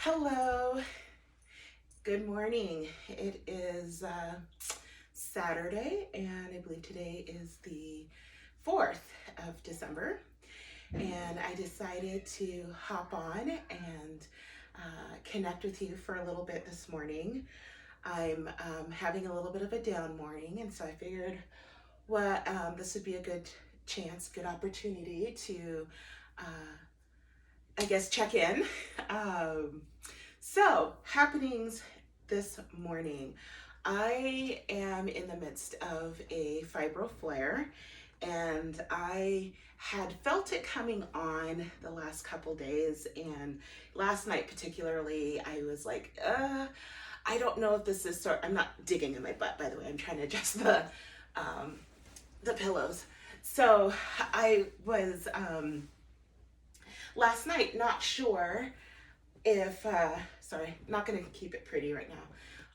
Hello, good morning. It is Saturday, and I believe today is the 4th of December. And I decided to hop on and connect with you for a little bit this morning. I'm having a little bit of a down morning, and so I figured this would be a good chance, good opportunity to, I guess, check in. Um, Happenings this morning. I am in the midst of a fibro flare, and I had felt it coming on the last couple days. And last night, particularly, I was like, I don't know if this is I'm not digging in my butt, by the way. I'm trying to adjust the pillows. So I was last night not sure if sorry, not gonna keep it pretty right now,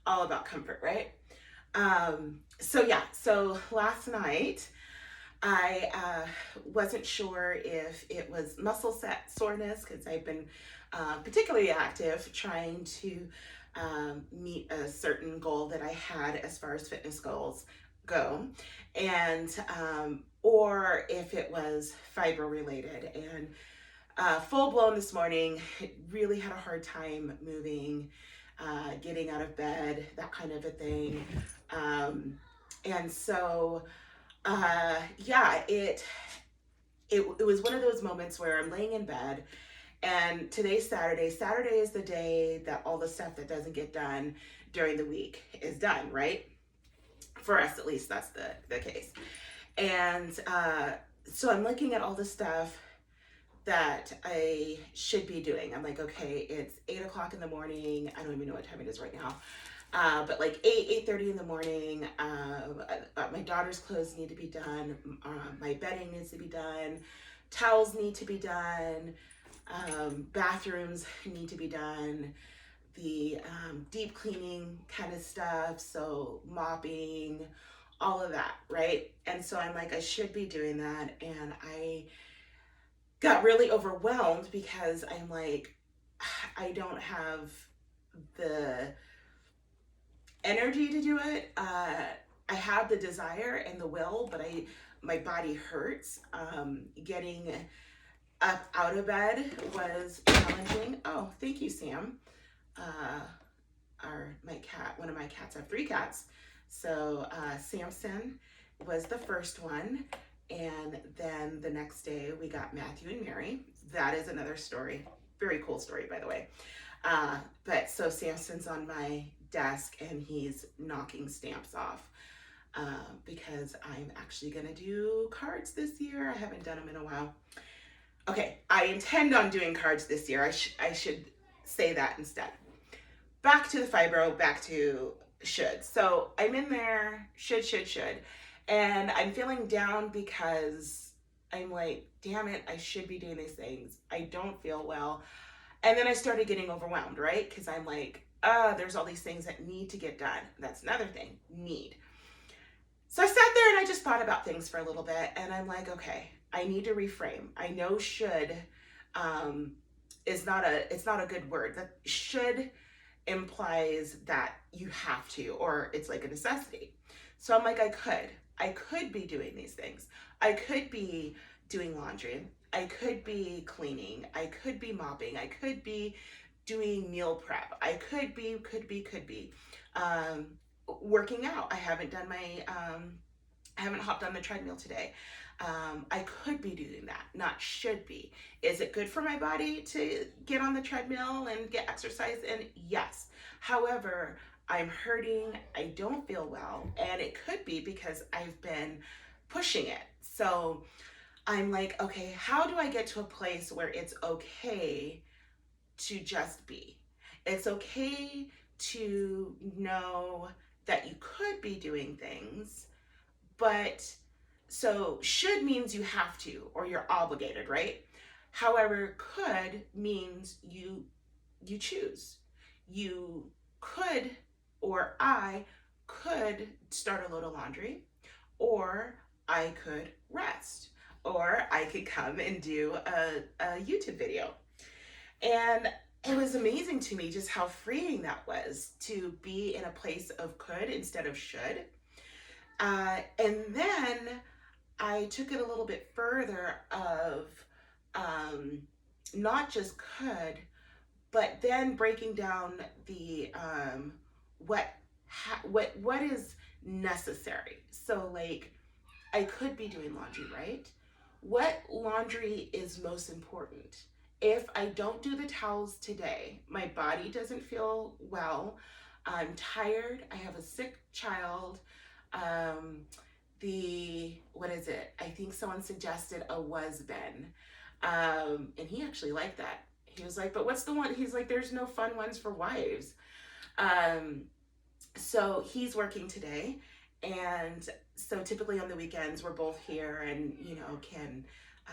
all about comfort, right? So last night I wasn't sure if it was muscle set soreness, because I've been particularly active trying to meet a certain goal that I had as far as fitness goals go, and or if it was fibro related. And full blown this morning, really had a hard time moving, getting out of bed, that kind of a thing. And so, yeah, it was one of those moments where I'm laying in bed, and today's Saturday. Saturday is the day that all the stuff that doesn't get done during the week is done, right? For us, at least, that's the case. And so I'm looking at all the stuff that I should be doing. I'm like, okay, it's 8 o'clock in the morning. I don't even know what time it is right now. But like 8:30 in the morning, my daughter's clothes need to be done. My bedding needs to be done. Towels need to be done. Bathrooms need to be done. The deep cleaning kind of stuff. So mopping, all of that, right? And so I'm like, I should be doing that. And I got really overwhelmed because I'm like, I don't have the energy to do it. I have the desire and the will, but my body hurts. Getting up out of bed was challenging. Oh, thank you, Sam. My cat, one of my cats, I have 3 cats. So Samson was the first one. And then the next day we got Matthew and Mary. That is another story. Very cool story, by the way. But so Samson's on my desk and he's knocking stamps off because I'm actually going to do cards this year. I haven't done them in a while. Okay, I intend on doing cards this year. I should say that instead. Back to the fibro, back to should. So I'm in there, should. And I'm feeling down because I'm like, damn it, I should be doing these things. I don't feel well. And then I started getting overwhelmed, right? Because I'm like, there's all these things that need to get done. That's another thing, need. So I sat there and I just thought about things for a little bit. And I'm like, okay, I need to reframe. I know should it's not a good word. That should implies that you have to, or it's like a necessity. So I'm like, I could be doing these things. I could be doing laundry. I could be cleaning. I could be mopping. I could be doing meal prep. I could be working out. I haven't hopped on the treadmill today. I could be doing that, not should be. Is it good for my body to get on the treadmill and get exercise? And yes. However, I'm hurting, I don't feel well, and it could be because I've been pushing it. So I'm like, okay, how do I get to a place where it's okay to just be? It's okay to know that you could be doing things, but so should means you have to or you're obligated, right? However, could means you choose. You could, or I could start a load of laundry, or I could rest, or I could come and do a YouTube video. And it was amazing to me just how freeing that was to be in a place of could instead of should. And then I took it a little bit further of um, not just could, but then breaking down the what what is necessary. So like I could be doing laundry, right? What laundry is most important? If I don't do the towels today, my body doesn't feel well. I'm tired. I have a sick child. Um, what is it? I think someone suggested a was been. And he actually liked that. He was like, but what's the one? He's like, there's no fun ones for wives. Um, so he's working today, and so typically on the weekends we're both here and can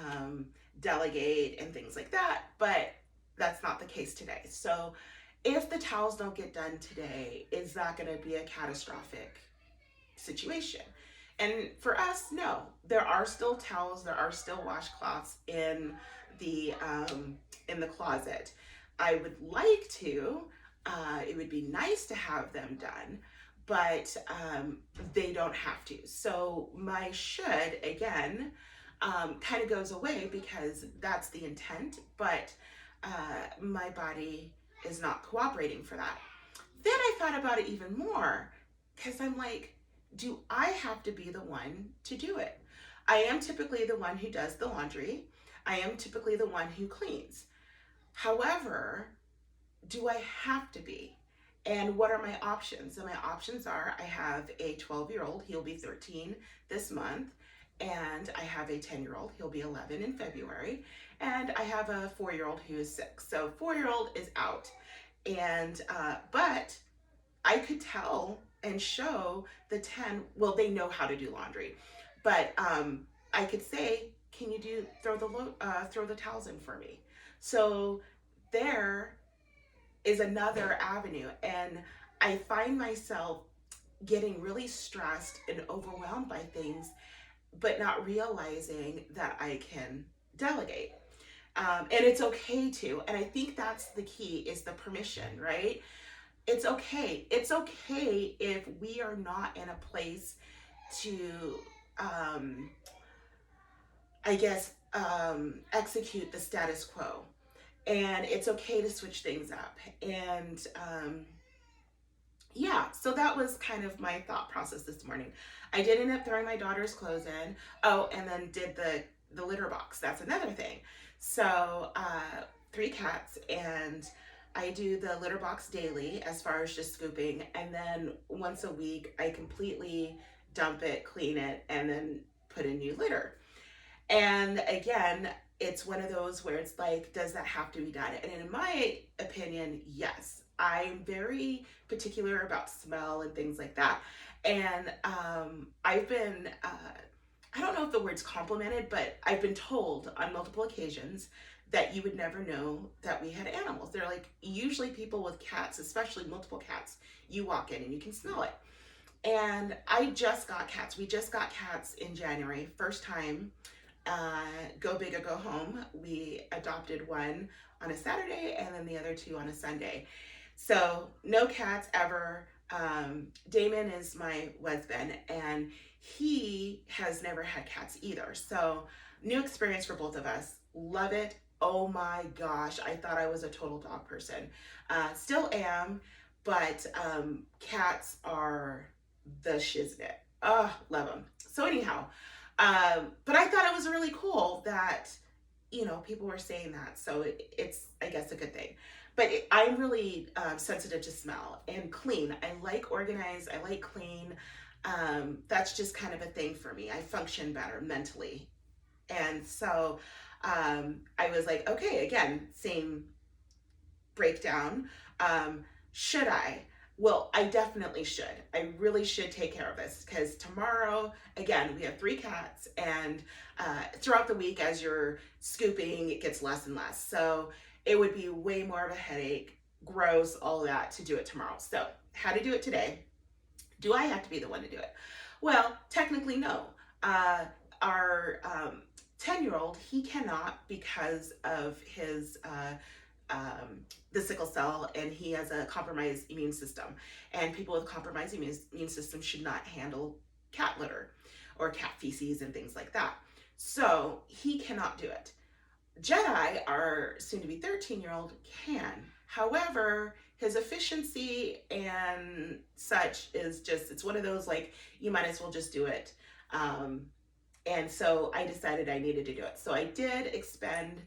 um, delegate and things like that, but that's not the case today. So if the towels don't get done today, is that going to be a catastrophic situation? And for us, no, there are still towels, there are still washcloths in the closet. I would like to. It would be nice to have them done, but they don't have to. So my should again kind of goes away because that's the intent, but my body is not cooperating for that. Then I thought about it even more because I'm like, do I have to be the one to do it? I am typically the one who does the laundry. I am typically the one who cleans. However, do I have to be? And what are my options? And my options are I have a 12-year-old, he'll be 13 this month, and I have a 10-year-old, he'll be 11 in February, and I have a 4-year-old who is 6. So 4-year-old is out. And but I could tell and show the 10, well, they know how to do laundry, but I could say, can you throw the towels in for me? So there is another avenue, and I find myself getting really stressed and overwhelmed by things, but not realizing that I can delegate. And it's okay to, and I think that's the key, is the permission, right? It's okay. It's okay if we are not in a place to, um, I guess, execute the status quo. And it's okay to switch things up. And yeah, so that was kind of my thought process this morning. I did end up throwing my daughter's clothes in. Oh, and then did the litter box. That's another thing. So 3 cats, and I do the litter box daily as far as just scooping, and then once a week I completely dump it, clean it, and then put in new litter. And again, it's one of those where it's like, does that have to be done? And in my opinion, yes. I'm very particular about smell and things like that. And I've been, I don't know if the word's complimented, but I've been told on multiple occasions that you would never know that we had animals. They're like, usually people with cats, especially multiple cats, you walk in and you can smell it. And I just got cats. We just got cats in January, first time. Go big or go home. We adopted one on a Saturday and then the other 2 on a Sunday. So no cats ever. Damon is my husband, and he has never had cats either. So new experience for both of us. Love it. Oh my gosh, I thought I was a total dog person. Still am, but cats are the shiznit. Oh, love them. So anyhow, but I thought it was really cool that, people were saying that. So it's, I guess, a good thing. But I'm really sensitive to smell and clean. I like organized. I like clean. That's just kind of a thing for me. I function better mentally. And so I was like, okay, again, same breakdown. Should I? Well, I definitely should. I really should take care of this, because tomorrow, again, we have 3 cats, and throughout the week, as you're scooping, it gets less and less. So it would be way more of a headache, gross, all that, to do it tomorrow. So how to do it today? Do I have to be the one to do it? Well, technically, no. Our 10-year-old, he cannot, because of his the sickle cell, and he has a compromised immune system. And people with compromised immune system should not handle cat litter or cat feces and things like that. So he cannot do it. Jedi, our soon to be 13-year-old, can. However, his efficiency and such is just, it's one of those like, you might as well just do it. And so I decided I needed to do it. So I did expend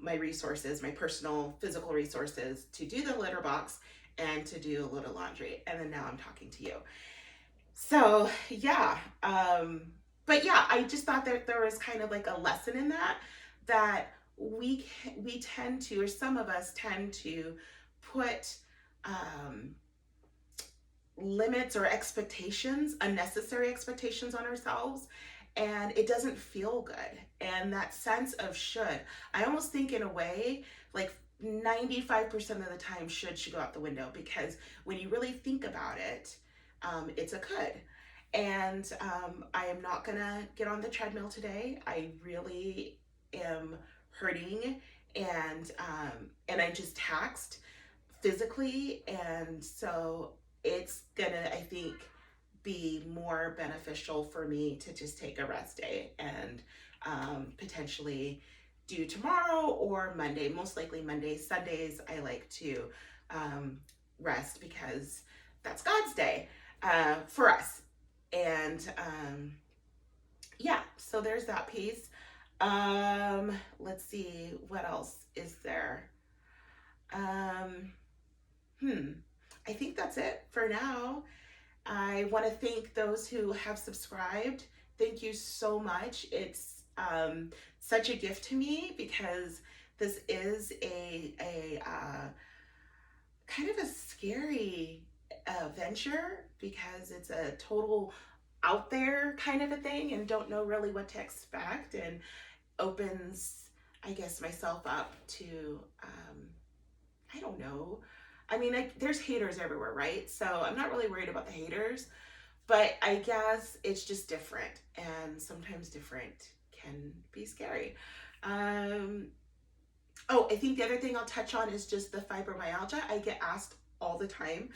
my resources, my personal physical resources, to do the litter box and to do a little laundry. And then now I'm talking to you. So yeah, but yeah, I just thought that there was kind of like a lesson in that, that we tend to, or some of us tend to put limits or expectations, unnecessary expectations on ourselves, and it doesn't feel good. And that sense of should, I almost think in a way, like 95% of the time should go out the window, because when you really think about it, it's a could. And I am not gonna get on the treadmill today. I really am hurting, and I'm just taxed physically, and so it's gonna, I think, be more beneficial for me to just take a rest day and potentially do tomorrow or Monday. Most likely Monday. Sundays I like to rest because that's God's day for us. And yeah, so there's that piece. Let's see, what else is there? I think that's it for now. I want to thank those who have subscribed. Thank you so much. It's such a gift to me, because this is a kind of a scary venture, because it's a total out there kind of a thing, and don't know really what to expect, and opens, I guess, myself up to I don't know. I mean, there's haters everywhere, right? So I'm not really worried about the haters, but I guess it's just different, and sometimes different can be scary. Oh, I think the other thing I'll touch on is just the fibromyalgia. I get asked all the time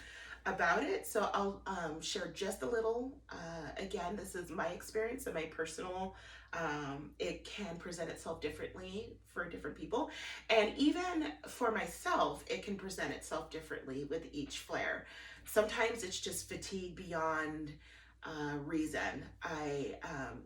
about it, so I'll share just a little. Again, this is my experience and my personal. It can present itself differently for different people, and even for myself, it can present itself differently with each flare. Sometimes it's just fatigue beyond reason. I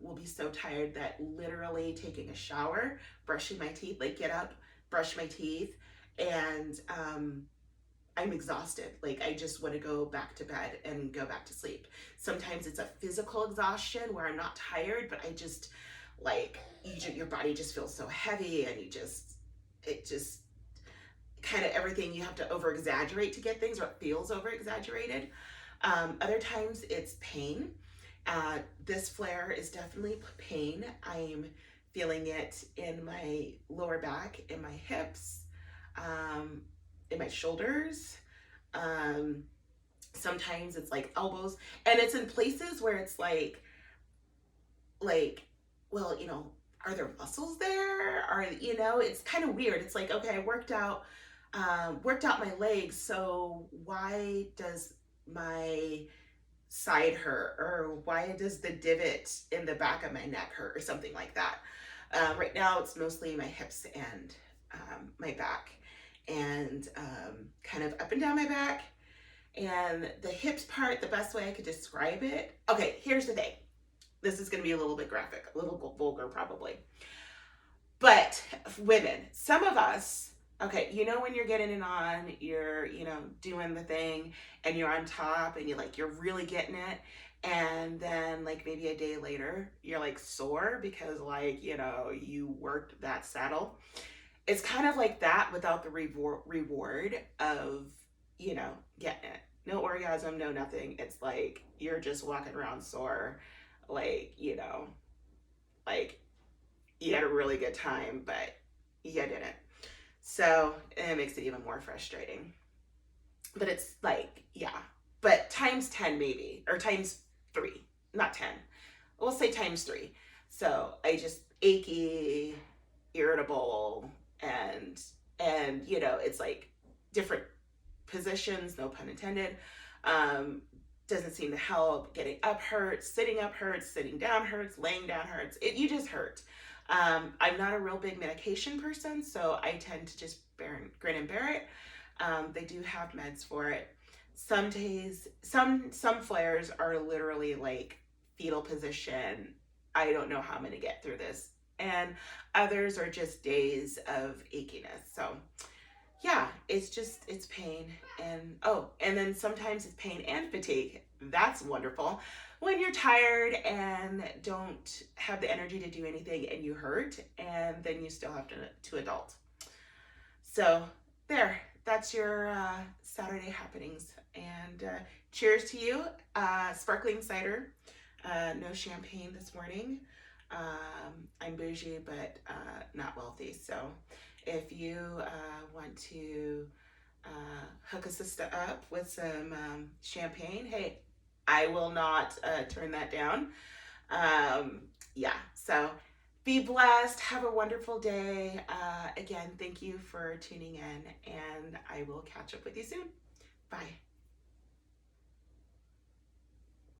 will be so tired that literally taking a shower, brushing my teeth, like get up, brush my teeth, and I'm exhausted. Like I just want to go back to bed and go back to sleep. Sometimes it's a physical exhaustion where I'm not tired, but I just like, your body just feels so heavy, and it just kind of everything, you have to over exaggerate to get things, or it feels over exaggerated. Other times it's pain. This flare is definitely pain. I'm feeling it in my lower back, in my hips, in my shoulders. Sometimes it's like elbows, and it's in places where it's like, well, are there muscles there? It's kind of weird. It's like, okay, I worked out my legs, so why does my side hurt, or why does the divot in the back of my neck hurt, or something like that? Right now it's mostly my hips and my back, and kind of up and down my back. And the hips part, the best way I could describe it, okay, here's the thing. This is going to be a little bit graphic, a little vulgar probably. But women, some of us, okay, when you're getting it on, you're, doing the thing, and you're on top, and you're really getting it. And then like maybe a day later, you're like sore because you worked that saddle. It's kind of like that without the reward of, getting it. No orgasm, no nothing. It's like you're just walking around sore, like you had a really good time, but you didn't. So it makes it even more frustrating. But it's like, yeah, but times 10 maybe, or times 3, not 10. We'll say times 3. So I just achy, irritable, and And, you know, it's like different positions, no pun intended. Um, doesn't seem to help. Getting up hurts, sitting down hurts, laying down hurts. You just hurt. I'm not a real big medication person, so I tend to just grin and bear it. They do have meds for it. Some days, some flares are literally like fetal position. I don't know how I'm gonna get through this. And others are just days of achiness. So yeah, it's pain. And oh, and then sometimes it's pain and fatigue. That's wonderful. When you're tired and don't have the energy to do anything and you hurt, and then you still have to adult. So there, that's your Saturday happenings. And cheers to you. Sparkling cider. No champagne this morning. I'm bougie, but not wealthy. So if you want to hook a sister up with some champagne, hey, I will not turn that down. Yeah, so be blessed. Have a wonderful day. Again, thank you for tuning in, and I will catch up with you soon. Bye.